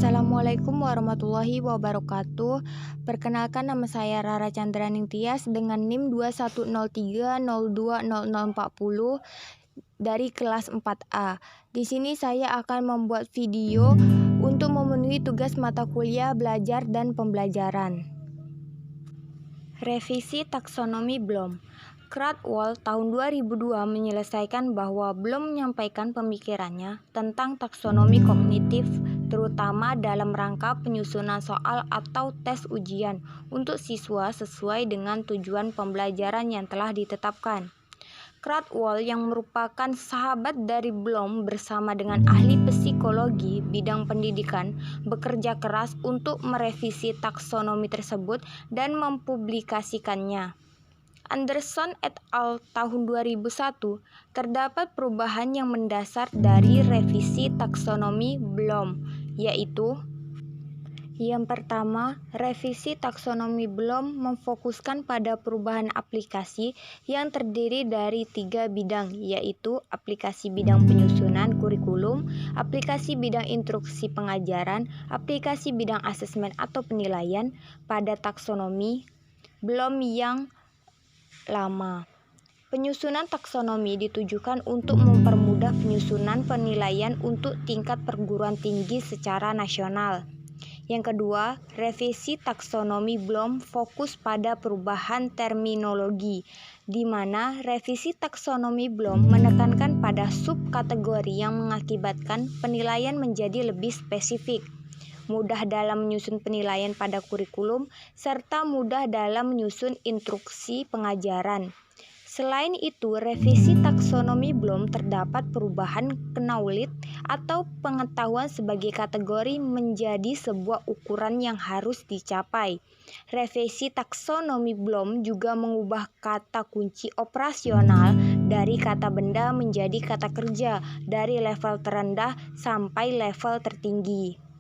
Assalamualaikum warahmatullahi wabarakatuh. Perkenalkan, nama saya Rara Chandraning Tias dengan NIM 2103020040 dari kelas 4A. Di sini saya akan membuat video untuk memenuhi tugas mata kuliah belajar dan pembelajaran. Revisi taksonomi Bloom. Cradwell tahun 2002 menyelesaikan bahwa Bloom menyampaikan pemikirannya tentang taksonomi kognitif, terutama dalam rangka penyusunan soal atau tes ujian untuk siswa sesuai dengan tujuan pembelajaran yang telah ditetapkan. Cradwell yang merupakan sahabat dari Bloom bersama dengan ahli psikologi bidang pendidikan bekerja keras untuk merevisi taksonomi tersebut dan mempublikasikannya. Anderson et al. Tahun 2001, terdapat perubahan yang mendasar dari revisi taksonomi Bloom, yaitu: yang pertama, revisi taksonomi Bloom memfokuskan pada perubahan aplikasi yang terdiri dari 3 bidang, yaitu aplikasi bidang penyusunan kurikulum, aplikasi bidang instruksi pengajaran, aplikasi bidang asesmen atau penilaian pada taksonomi Bloom yang lama. Penyusunan taksonomi ditujukan untuk mempermudah penyusunan penilaian untuk tingkat perguruan tinggi secara nasional. Yang kedua, revisi taksonomi Bloom fokus pada perubahan terminologi, di mana revisi taksonomi Bloom menekankan pada subkategori yang mengakibatkan penilaian menjadi lebih spesifik, mudah dalam menyusun penilaian pada kurikulum, serta mudah dalam menyusun instruksi pengajaran. Selain itu, revisi taksonomi Bloom terdapat perubahan knowledge atau pengetahuan sebagai kategori menjadi sebuah ukuran yang harus dicapai. Revisi taksonomi Bloom juga mengubah kata kunci operasional dari kata benda menjadi kata kerja dari level terendah sampai level tertinggi.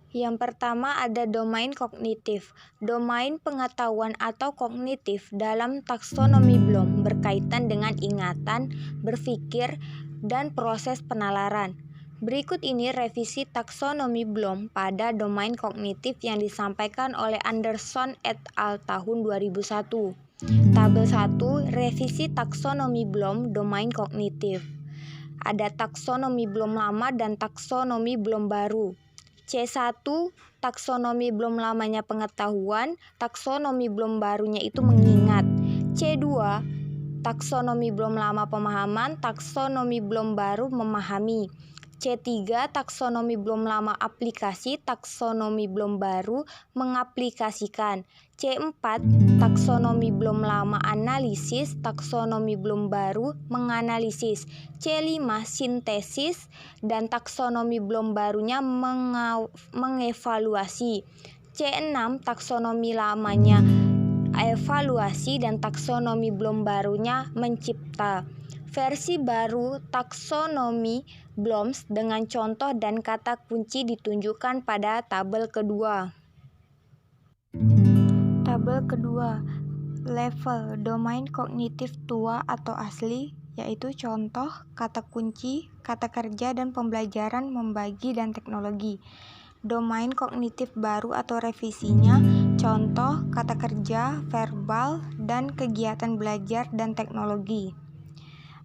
Yang pertama ada domain kognitif. Domain pengetahuan atau kognitif dalam taksonomi Bloom berkaitan dengan ingatan, berpikir, dan proses penalaran. Berikut ini revisi taksonomi Bloom pada domain kognitif yang disampaikan oleh Anderson et al. Tahun 2001. Tabel 1, revisi taksonomi Bloom domain kognitif. Ada taksonomi Bloom lama dan taksonomi Bloom baru. C1, taksonomi Bloom lamanya pengetahuan, taksonomi Bloom barunya itu mengingat. C2, taksonomi Bloom lama pemahaman, taksonomi Bloom baru memahami. C3, taksonomi Bloom lama aplikasi, taksonomi Bloom baru mengaplikasikan. C4, taksonomi Bloom lama analisis, taksonomi Bloom baru menganalisis. C5, sintesis, dan taksonomi Bloom barunya mengevaluasi. C6, taksonomi lamanya evaluasi dan taksonomi Bloom barunya mencipta. Versi baru taksonomi Bloom dengan contoh dan kata kunci ditunjukkan pada tabel kedua. Tabel kedua, level domain kognitif tua atau asli, yaitu contoh, kata kunci, kata kerja, dan pembelajaran, membagi, dan teknologi. Domain kognitif baru atau revisinya, contoh, kata kerja, verbal, dan kegiatan belajar dan teknologi.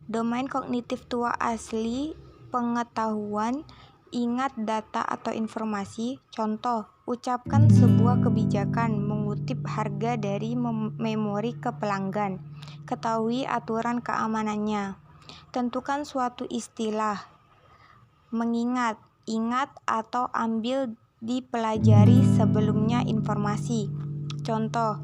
Domain kognitif tua asli, pengetahuan, ingat data atau informasi, contoh, ucapkan sebuah kebijakan, mengutip harga dari memori ke pelanggan, ketahui aturan keamanannya, tentukan suatu istilah, mengingat, ingat atau ambil dipelajari sebelumnya informasi. Contoh,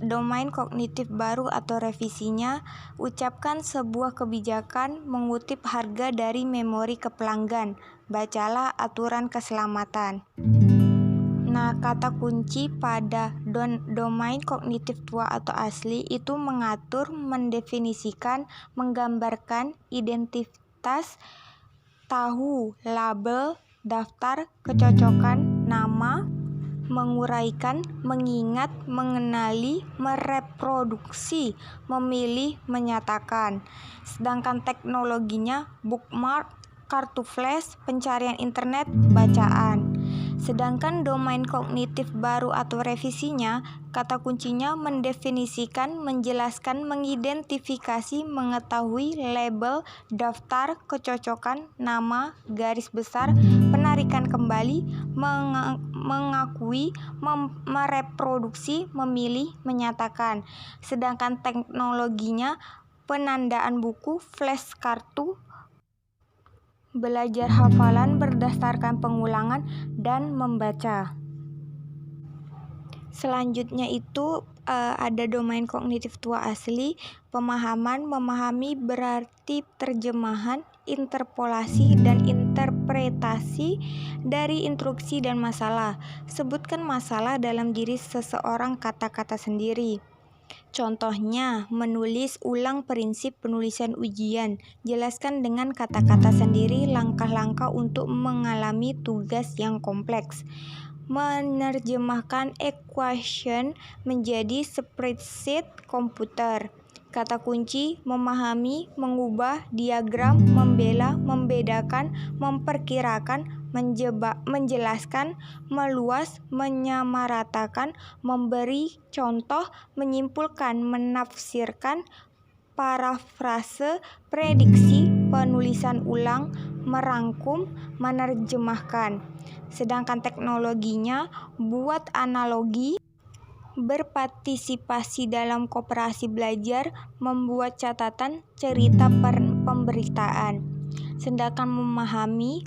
domain kognitif baru atau revisinya, ucapkan sebuah kebijakan, mengutip harga dari memori ke pelanggan, bacalah aturan keselamatan. Nah, kata kunci pada domain kognitif tua atau asli itu mengatur, mendefinisikan, menggambarkan, identitas, tahu, label, daftar, kecocokan, nama, menguraikan, mengingat, mengenali, mereproduksi, memilih, menyatakan. Sedangkan teknologinya bookmark, kartu flash, pencarian internet, bacaan. Sedangkan domain kognitif baru atau revisinya, kata kuncinya mendefinisikan, menjelaskan, mengidentifikasi, mengetahui, label, daftar, kecocokan, nama, garis besar, penarikan kembali, mengakui, mereproduksi, memilih, menyatakan. Sedangkan teknologinya penandaan buku, flash kartu, belajar hafalan berdasarkan pengulangan, dan membaca. Selanjutnya itu ada domain kognitif tua asli, pemahaman, memahami berarti terjemahan, interpolasi, dan interpretasi dari instruksi dan masalah. Sebutkan masalah dalam diri seseorang kata-kata sendiri. Contohnya, menulis ulang prinsip penulisan ujian. Jelaskan dengan kata-kata sendiri langkah-langkah untuk mengalami tugas yang kompleks. Menerjemahkan equation menjadi spreadsheet komputer. Kata kunci: memahami, mengubah, diagram, membela, membedakan, memperkirakan, menjelaskan, meluas, menyamaratakan, memberi contoh, menyimpulkan, menafsirkan, parafrase, prediksi, penulisan ulang, merangkum, menerjemahkan. Sedangkan teknologinya buat analogi, berpartisipasi dalam koperasi belajar, membuat catatan, cerita pemberitaan. Sedangkan memahami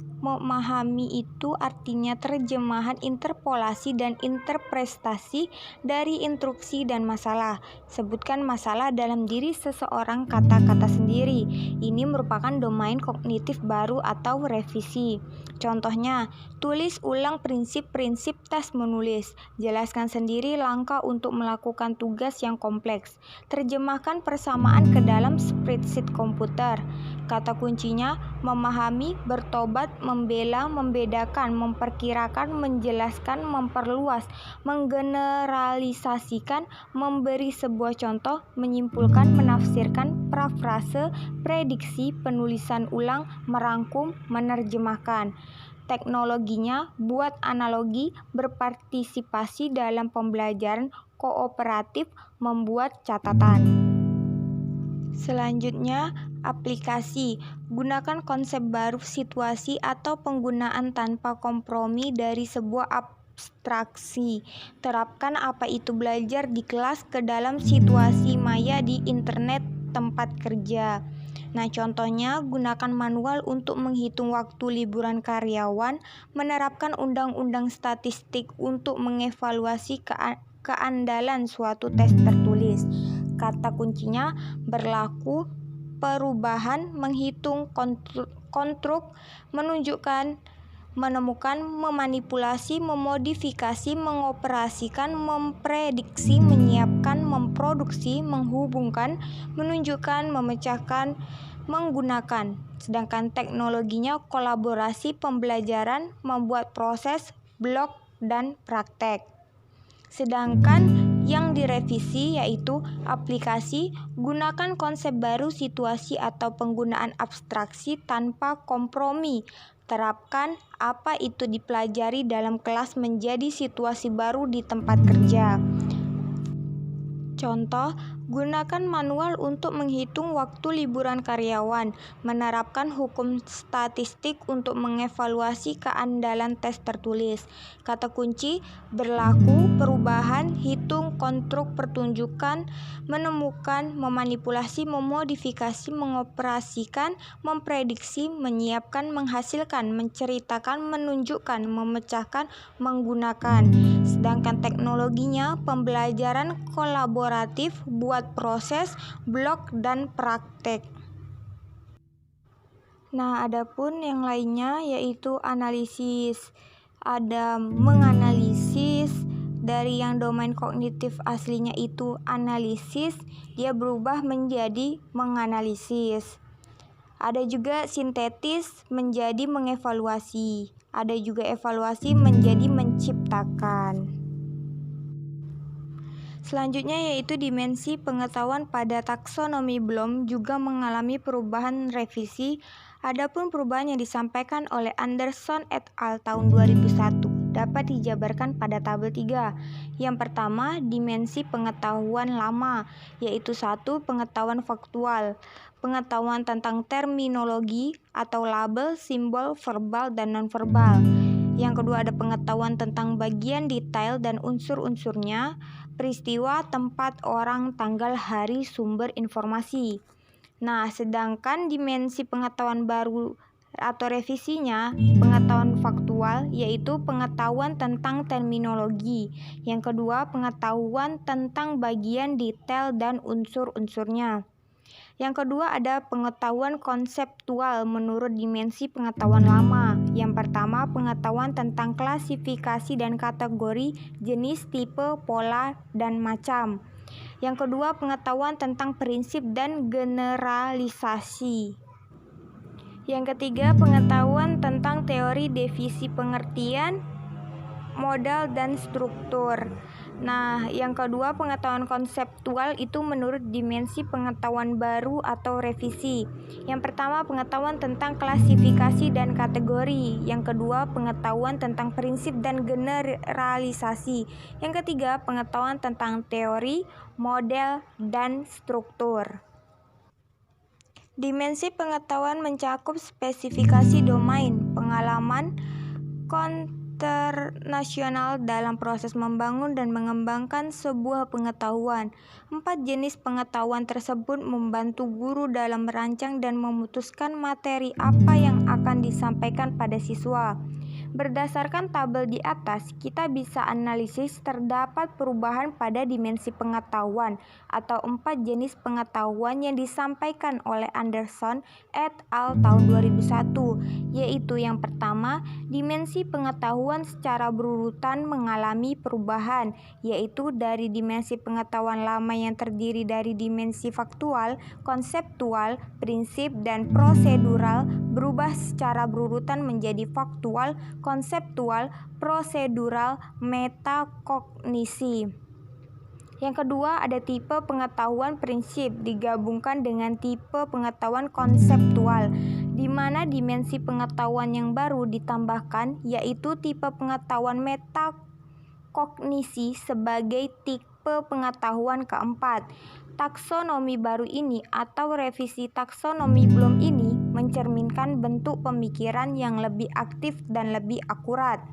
itu artinya terjemahan, interpolasi, dan interpretasi dari instruksi dan masalah. Sebutkan masalah dalam diri seseorang kata-kata sendiri. Ini merupakan domain kognitif baru atau revisi. Contohnya, tulis ulang prinsip-prinsip tes menulis. Jelaskan sendiri langkah untuk melakukan tugas yang kompleks. Terjemahkan persamaan ke dalam spreadsheet komputer. Kata kuncinya: memahami, bertobat, membela, membedakan, memperkirakan, menjelaskan, memperluas, menggeneralisasikan, memberi sebuah contoh, menyimpulkan, menafsirkan, parafrase, prediksi, penulisan ulang, merangkum, menerjemahkan. Teknologinya buat analogi, berpartisipasi dalam pembelajaran, kooperatif, membuat catatan. Selanjutnya, aplikasi. Gunakan konsep baru situasi atau penggunaan tanpa kompromi dari sebuah abstraksi. Terapkan apa itu belajar di kelas ke dalam situasi maya di internet tempat kerja. Nah, contohnya gunakan manual untuk menghitung waktu liburan karyawan, menerapkan undang-undang statistik untuk mengevaluasi keandalan suatu tes tertulis. Kata kuncinya berlaku, perubahan, menghitung, konstruk, menunjukkan, menemukan, memanipulasi, memodifikasi, mengoperasikan, memprediksi, menyiapkan, memproduksi, menghubungkan, menunjukkan, memecahkan, menggunakan. Sedangkan teknologinya kolaborasi pembelajaran, membuat proses, blok, dan praktek. Sedangkan yang direvisi yaitu aplikasi. Gunakan konsep baru situasi atau penggunaan abstraksi tanpa kompromi. Terapkan apa itu dipelajari dalam kelas menjadi situasi baru di tempat kerja. Contoh, gunakan manual untuk menghitung waktu liburan karyawan, menerapkan hukum statistik untuk mengevaluasi keandalan tes tertulis. Kata kunci berlaku, perubahan, hitung, konstruk, pertunjukan, menemukan, memanipulasi, memodifikasi, mengoperasikan, memprediksi, menyiapkan, menghasilkan, menceritakan, menunjukkan, memecahkan, menggunakan. Sedangkan teknologinya pembelajaran kolaboratif, buat proses, blok, dan praktek. Nah, adapun yang lainnya yaitu analisis. Ada menganalisis. Dari yang domain kognitif aslinya itu analisis, dia berubah menjadi menganalisis. Ada juga sintetis menjadi mengevaluasi. Ada juga evaluasi menjadi menciptakan. Selanjutnya yaitu dimensi pengetahuan pada taksonomi Bloom juga mengalami perubahan revisi. Adapun perubahan yang disampaikan oleh Anderson et al. Tahun 2001 dapat dijabarkan pada tabel 3. Yang pertama, dimensi pengetahuan lama, yaitu 1. Pengetahuan faktual, pengetahuan tentang terminologi atau label, simbol, verbal, dan nonverbal. Yang kedua ada pengetahuan tentang bagian detail dan unsur-unsurnya, peristiwa, tempat, orang, tanggal, hari, sumber informasi. Nah, sedangkan dimensi pengetahuan baru atau revisinya, pengetahuan faktual, yaitu pengetahuan tentang terminologi. Yang kedua, pengetahuan tentang bagian detail dan unsur-unsurnya. Yang kedua ada pengetahuan konseptual menurut dimensi pengetahuan lama. Yang pertama, pengetahuan tentang klasifikasi dan kategori, jenis, tipe, pola, dan macam. Yang kedua, pengetahuan tentang prinsip dan generalisasi. Yang ketiga, pengetahuan tentang teori, definisi pengertian, modal, dan struktur. Nah, yang kedua pengetahuan konseptual itu menurut dimensi pengetahuan baru atau revisi. Yang pertama pengetahuan tentang klasifikasi dan kategori. Yang kedua pengetahuan tentang prinsip dan generalisasi. Yang ketiga pengetahuan tentang teori, model, dan struktur. Dimensi pengetahuan mencakup spesifikasi domain, pengalaman, internasional dalam proses membangun dan mengembangkan sebuah pengetahuan. 4 jenis pengetahuan tersebut membantu guru dalam merancang dan memutuskan materi apa yang akan disampaikan pada siswa. Berdasarkan tabel di atas, kita bisa analisis terdapat perubahan pada dimensi pengetahuan atau 4 jenis pengetahuan yang disampaikan oleh Anderson et al. Tahun 2001, yaitu yang pertama, dimensi pengetahuan secara berurutan mengalami perubahan, yaitu dari dimensi pengetahuan lama yang terdiri dari dimensi faktual, konseptual, prinsip, dan prosedural berubah secara berurutan menjadi faktual, konseptual, prosedural, metakognisi. Yang kedua ada tipe pengetahuan prinsip digabungkan dengan tipe pengetahuan konseptual, di mana dimensi pengetahuan yang baru ditambahkan yaitu tipe pengetahuan metakognisi sebagai tipe pengetahuan keempat. Taksonomi baru ini atau revisi taksonomi Bloom ini mencerminkan bentuk pemikiran yang lebih aktif dan lebih akurat.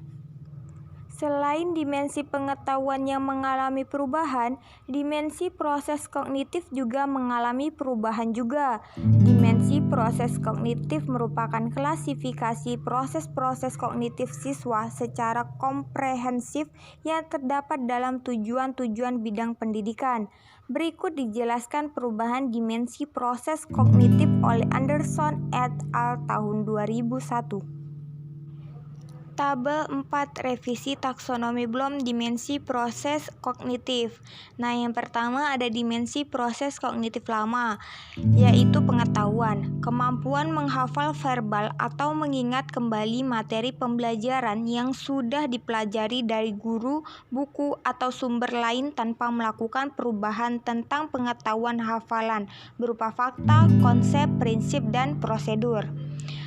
Selain dimensi pengetahuan yang mengalami perubahan, dimensi proses kognitif juga mengalami perubahan juga. Dimensi proses kognitif merupakan klasifikasi proses-proses kognitif siswa secara komprehensif yang terdapat dalam tujuan-tujuan bidang pendidikan. Berikut dijelaskan perubahan dimensi proses kognitif oleh Anderson et al. Tahun 2001. Tabel 4 revisi taksonomi Bloom dimensi proses kognitif. Nah, yang pertama ada dimensi proses kognitif lama, yaitu pengetahuan, kemampuan menghafal verbal atau mengingat kembali materi pembelajaran yang sudah dipelajari dari guru, buku, atau sumber lain tanpa melakukan perubahan tentang pengetahuan hafalan berupa fakta, konsep, prinsip, dan prosedur.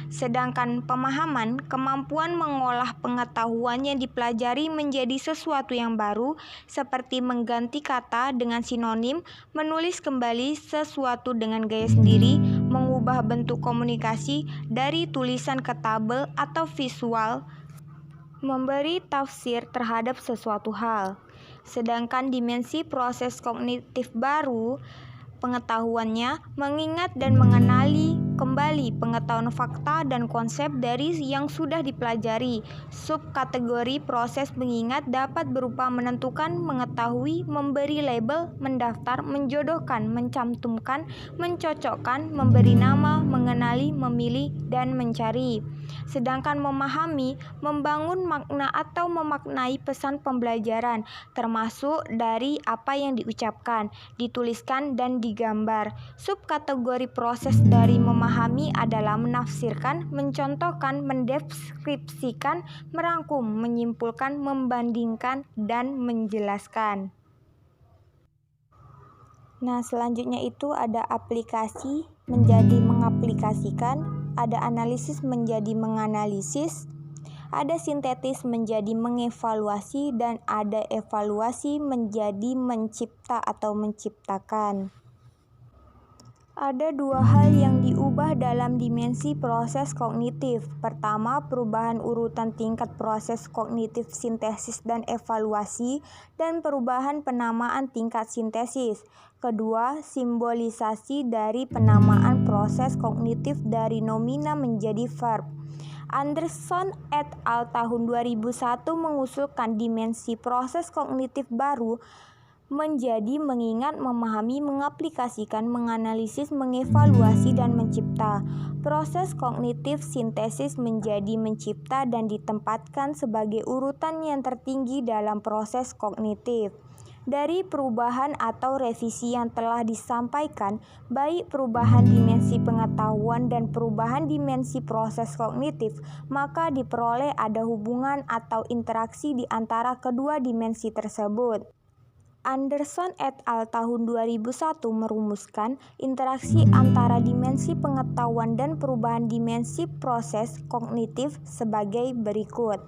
Sedangkan pemahaman, kemampuan mengolah pengetahuan yang dipelajari menjadi sesuatu yang baru, seperti mengganti kata dengan sinonim, menulis kembali sesuatu dengan gaya sendiri, mengubah bentuk komunikasi dari tulisan ke tabel atau visual, memberi tafsir terhadap sesuatu hal. Sedangkan dimensi proses kognitif baru, pengetahuannya mengingat dan mengenali kembali pengetahuan fakta dan konsep dari yang sudah dipelajari. Subkategori proses mengingat dapat berupa menentukan, mengetahui, memberi label, mendaftar, menjodohkan, mencantumkan, mencocokkan, memberi nama, mengenali, memilih, dan mencari. Sedangkan memahami, membangun makna atau memaknai pesan pembelajaran, termasuk dari apa yang diucapkan, dituliskan, dan digambar. Subkategori proses dari memahami adalah menafsirkan, mencontohkan, mendeskripsikan, merangkum, menyimpulkan, membandingkan, dan menjelaskan. Nah, selanjutnya itu ada aplikasi menjadi mengaplikasikan, ada analisis menjadi menganalisis, ada sintetis menjadi mengevaluasi, dan ada evaluasi menjadi mencipta atau menciptakan. Ada dua hal yang diubah dalam dimensi proses kognitif. Pertama, perubahan urutan tingkat proses kognitif sintesis dan evaluasi, dan perubahan penamaan tingkat sintesis. Kedua, simbolisasi dari penamaan proses kognitif dari nomina menjadi verb. Anderson et al. Tahun 2001 mengusulkan dimensi proses kognitif baru menjadi mengingat, memahami, mengaplikasikan, menganalisis, mengevaluasi, dan mencipta. Proses kognitif sintesis menjadi mencipta dan ditempatkan sebagai urutan yang tertinggi dalam proses kognitif. Dari perubahan atau revisi yang telah disampaikan, baik perubahan dimensi pengetahuan dan perubahan dimensi proses kognitif, maka diperoleh ada hubungan atau interaksi di antara kedua dimensi tersebut. Anderson et al. Tahun 2001 merumuskan interaksi antara dimensi pengetahuan dan perubahan dimensi proses kognitif sebagai berikut.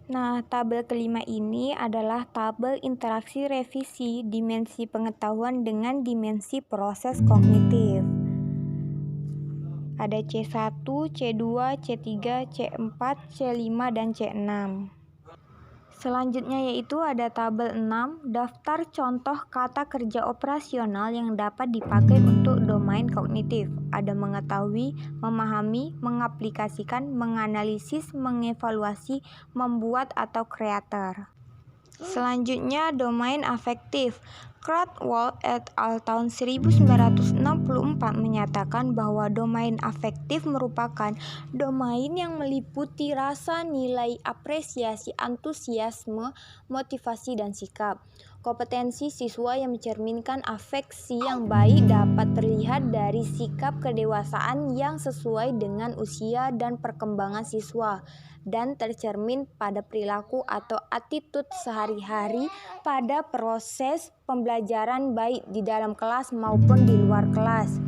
Nah, tabel kelima ini adalah tabel interaksi revisi dimensi pengetahuan dengan dimensi proses kognitif. Ada C1, C2, C3, C4, C5, dan C6. Selanjutnya yaitu ada tabel 6, daftar contoh kata kerja operasional yang dapat dipakai untuk domain kognitif. Ada mengetahui, memahami, mengaplikasikan, menganalisis, mengevaluasi, membuat, atau kreator. Selanjutnya domain afektif. Cradwell et al. Tahun 1964 menyatakan bahwa domain afektif merupakan domain yang meliputi rasa, nilai, apresiasi, antusiasme, motivasi, dan sikap. Kompetensi siswa yang mencerminkan afeksi yang baik dapat terlihat dari sikap kedewasaan yang sesuai dengan usia dan perkembangan siswa, dan tercermin pada perilaku atau attitude sehari-hari pada proses pembelajaran baik di dalam kelas maupun di luar kelas.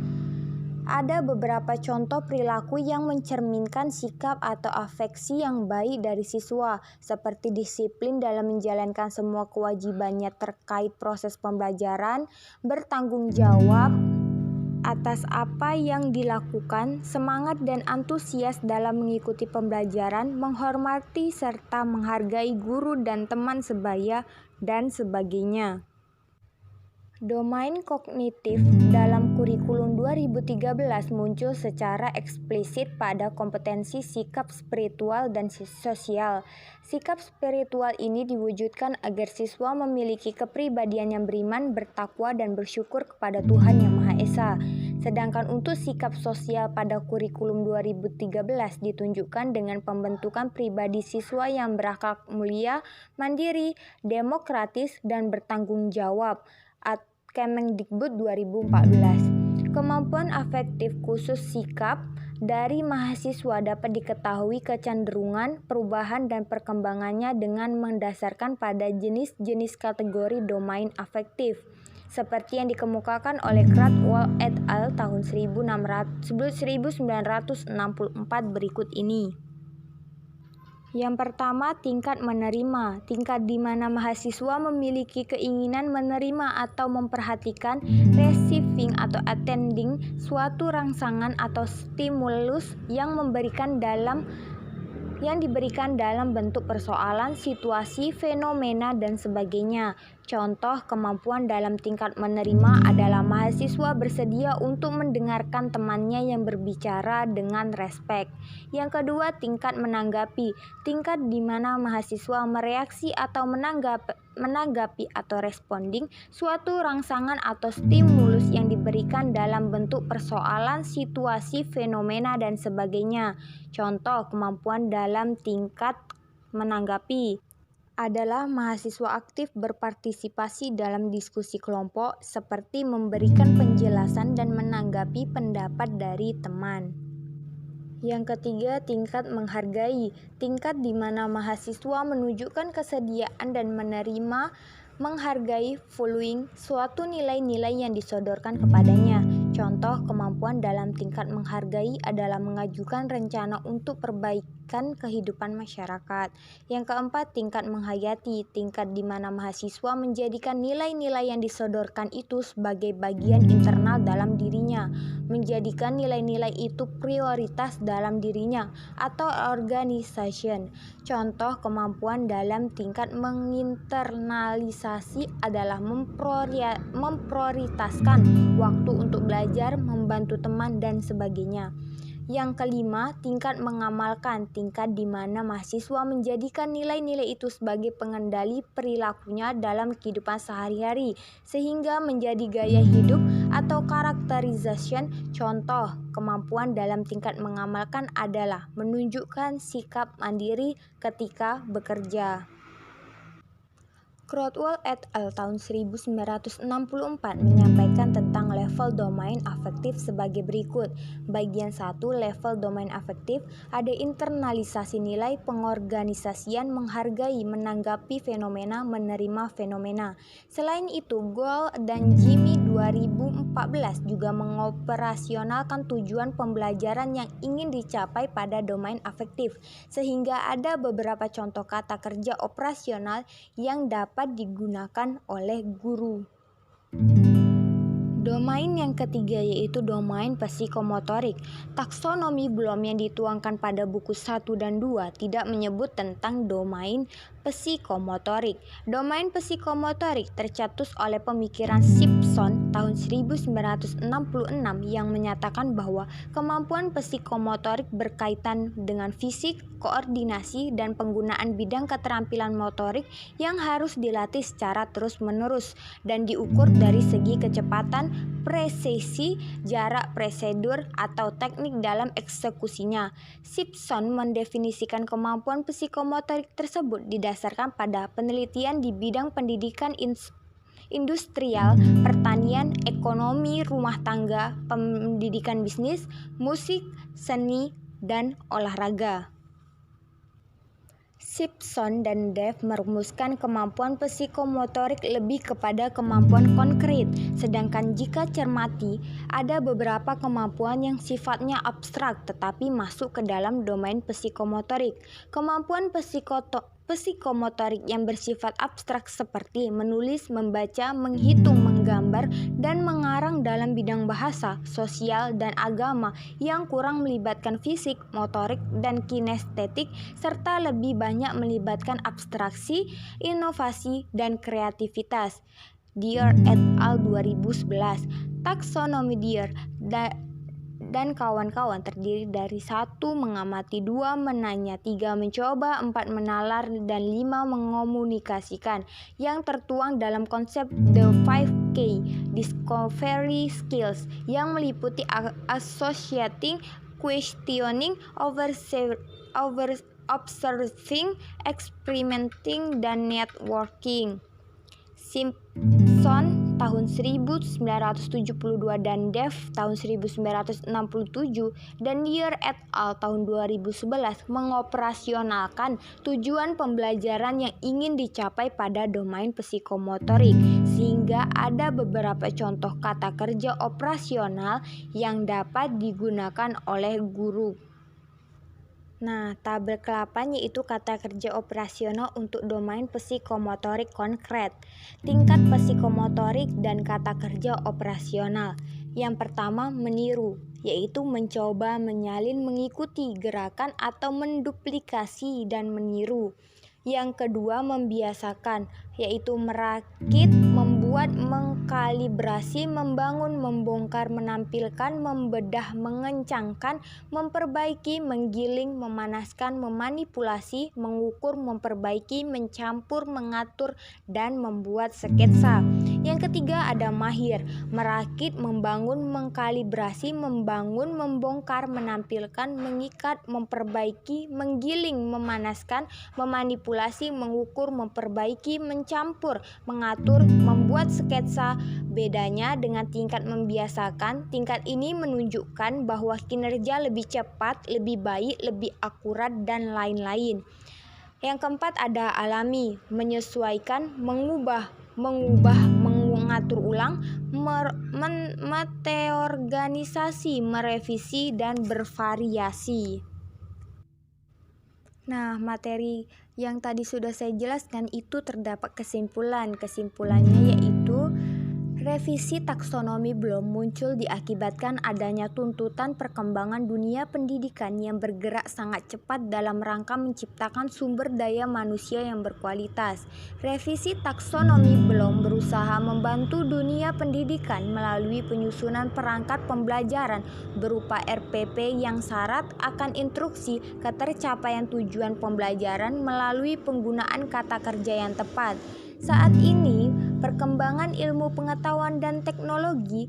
Ada beberapa contoh perilaku yang mencerminkan sikap atau afeksi yang baik dari siswa, seperti disiplin dalam menjalankan semua kewajibannya terkait proses pembelajaran, bertanggung jawab atas apa yang dilakukan, semangat dan antusias dalam mengikuti pembelajaran, menghormati serta menghargai guru dan teman sebaya, dan sebagainya. Domain kognitif dalam kurikulum 2013 muncul secara eksplisit pada kompetensi sikap spiritual dan sosial. Sikap spiritual ini diwujudkan agar siswa memiliki kepribadian yang beriman, bertakwa, dan bersyukur kepada Tuhan Yang Maha Esa. Sedangkan untuk sikap sosial pada kurikulum 2013 ditunjukkan dengan pembentukan pribadi siswa yang berakhlak mulia, mandiri, demokratis, dan bertanggung jawab. Kemendikbud 2014. Kemampuan afektif khusus sikap dari mahasiswa dapat diketahui kecenderungan, perubahan, dan perkembangannya dengan mendasarkan pada jenis-jenis kategori domain afektif, seperti yang dikemukakan oleh Cradwell et al. Tahun 1964 berikut ini. Yang pertama, tingkat menerima. Tingkat di mana mahasiswa memiliki keinginan menerima atau memperhatikan, receiving atau attending suatu rangsangan atau stimulus yang diberikan dalam bentuk persoalan, situasi, fenomena, dan sebagainya. Contoh kemampuan dalam tingkat menerima adalah mahasiswa bersedia untuk mendengarkan temannya yang berbicara dengan respek. Yang kedua, tingkat menanggapi. Tingkat di mana mahasiswa mereaksi atau menanggapi atau responding suatu rangsangan atau stimulus yang diberikan dalam bentuk persoalan, situasi, fenomena, dan sebagainya. Contoh kemampuan dalam tingkat menanggapi adalah mahasiswa aktif berpartisipasi dalam diskusi kelompok, seperti memberikan penjelasan dan menanggapi pendapat dari teman. Yang ketiga, tingkat menghargai. Tingkat di mana mahasiswa menunjukkan kesediaan dan menerima menghargai following suatu nilai-nilai yang disodorkan kepadanya. Contoh kemampuan dalam tingkat menghargai adalah mengajukan rencana untuk perbaikan kehidupan masyarakat. Yang keempat, tingkat menghayati, tingkat di mana mahasiswa menjadikan nilai-nilai yang disodorkan itu sebagai bagian internal dalam dirinya, menjadikan nilai-nilai itu prioritas dalam dirinya atau organization. Contoh kemampuan dalam tingkat menginternalisasi adalah memprioritaskan waktu untuk belajar, membantu teman, dan sebagainya. Yang kelima, tingkat mengamalkan, tingkat di mana mahasiswa menjadikan nilai-nilai itu sebagai pengendali perilakunya dalam kehidupan sehari-hari, sehingga menjadi gaya hidup atau karakterization. Contoh, kemampuan dalam tingkat mengamalkan adalah menunjukkan sikap mandiri ketika bekerja. Crodwell et al. Tahun 1964 menyampaikan tentang level domain afektif sebagai berikut. Bagian 1, level domain afektif, ada internalisasi nilai, pengorganisasian, menghargai, menanggapi fenomena, menerima fenomena. Selain itu, Gould dan Jimmy 2014 juga mengoperasionalkan tujuan pembelajaran yang ingin dicapai pada domain afektif, sehingga ada beberapa contoh kata kerja operasional yang dapat digunakan oleh guru. Domain yang ketiga yaitu domain psikomotorik. Taksonomi Bloom yang dituangkan pada buku 1 dan 2 tidak menyebut tentang domain psikomotorik. Domain psikomotorik tercetus oleh pemikiran Simpson tahun 1966 yang menyatakan bahwa kemampuan psikomotorik berkaitan dengan fisik, koordinasi, dan penggunaan bidang keterampilan motorik yang harus dilatih secara terus-menerus dan diukur dari segi kecepatan, presisi, jarak, prosedur, atau teknik dalam eksekusinya. Simpson mendefinisikan kemampuan psikomotorik tersebut didasarkan pada penelitian di bidang pendidikan industrial, pertanian, ekonomi rumah tangga, pendidikan bisnis, musik, seni, dan olahraga. Simpson dan Dave merumuskan kemampuan psikomotorik lebih kepada kemampuan konkret, sedangkan jika cermati, ada beberapa kemampuan yang sifatnya abstrak tetapi masuk ke dalam domain psikomotorik. Kemampuan psikomotorik yang bersifat abstrak seperti menulis, membaca, menghitung, menggambar, dan mengarang dalam bidang bahasa, sosial, dan agama yang kurang melibatkan fisik, motorik, dan kinestetik, serta lebih banyak melibatkan abstraksi, inovasi, dan kreativitas. Dear et al. 2011. Taksonomi Dear dan kawan-kawan terdiri dari 1. Mengamati, 2. Menanya, 3. Mencoba, 4. Menalar, dan 5. Mengomunikasikan, yang tertuang dalam konsep The 5K Discovery Skills yang meliputi associating, questioning, observing, experimenting, dan networking. Simpson tahun 1972 dan Dave tahun 1967 dan Dear et al. Tahun 2011 mengoperasionalkan tujuan pembelajaran yang ingin dicapai pada domain psikomotorik, sehingga ada beberapa contoh kata kerja operasional yang dapat digunakan oleh guru. Nah, tabel 8 yaitu kata kerja operasional untuk domain psikomotorik konkret. Tingkat psikomotorik dan kata kerja operasional. Yang pertama, meniru, yaitu mencoba, menyalin, mengikuti gerakan atau menduplikasi dan meniru. Yang kedua, membiasakan, yaitu merakit, membuat, mengkalibrasi, membangun, membongkar, menampilkan, membedah, mengencangkan, memperbaiki, menggiling, memanaskan, memanipulasi, mengukur, memperbaiki, mencampur, mengatur, dan membuat sketsa. Yang ketiga ada mahir, merakit, membangun, mengkalibrasi, membangun, membongkar, menampilkan, mengikat, memperbaiki, menggiling, memanaskan, memanipulasi, mengukur, memperbaiki, mencampur, mengatur, membuat sketsa. Bedanya dengan tingkat membiasakan, tingkat ini menunjukkan bahwa kinerja lebih cepat, lebih baik, lebih akurat, dan lain-lain. Yang keempat ada alami, menyesuaikan, mengubah, mengatur ulang, mereorganisasi, merevisi, dan bervariasi. Nah, materi yang tadi sudah saya jelaskan itu terdapat kesimpulan. Kesimpulannya yaitu revisi taksonomi Bloom muncul diakibatkan adanya tuntutan perkembangan dunia pendidikan yang bergerak sangat cepat dalam rangka menciptakan sumber daya manusia yang berkualitas. Revisi taksonomi Bloom berusaha membantu dunia pendidikan melalui penyusunan perangkat pembelajaran berupa RPP yang syarat akan instruksi ketercapaian tujuan pembelajaran melalui penggunaan kata kerja yang tepat. Saat ini, perkembangan ilmu pengetahuan dan teknologi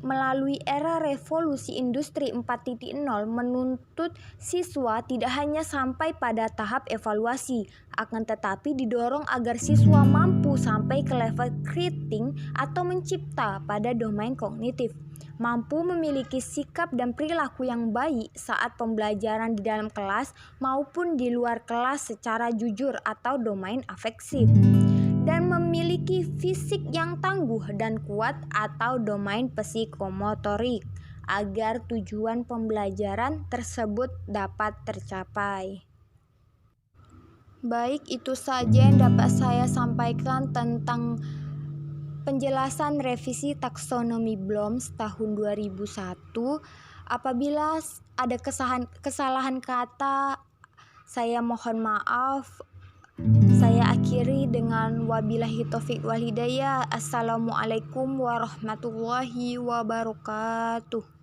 melalui era revolusi industri 4.0 menuntut siswa tidak hanya sampai pada tahap evaluasi, akan tetapi didorong agar siswa mampu sampai ke level kritik atau mencipta pada domain kognitif, mampu memiliki sikap dan perilaku yang baik saat pembelajaran di dalam kelas maupun di luar kelas secara jujur atau domain afektif, dan memiliki fisik yang tangguh dan kuat atau domain psikomotorik agar tujuan pembelajaran tersebut dapat tercapai. Baik, itu saja yang dapat saya sampaikan tentang penjelasan revisi taksonomi Bloom tahun 2001. Apabila ada kesalahan kata, saya mohon maaf. Saya akhiri dengan wabillahi taufik wal hidayah. Assalamualaikum warahmatullahi wabarakatuh.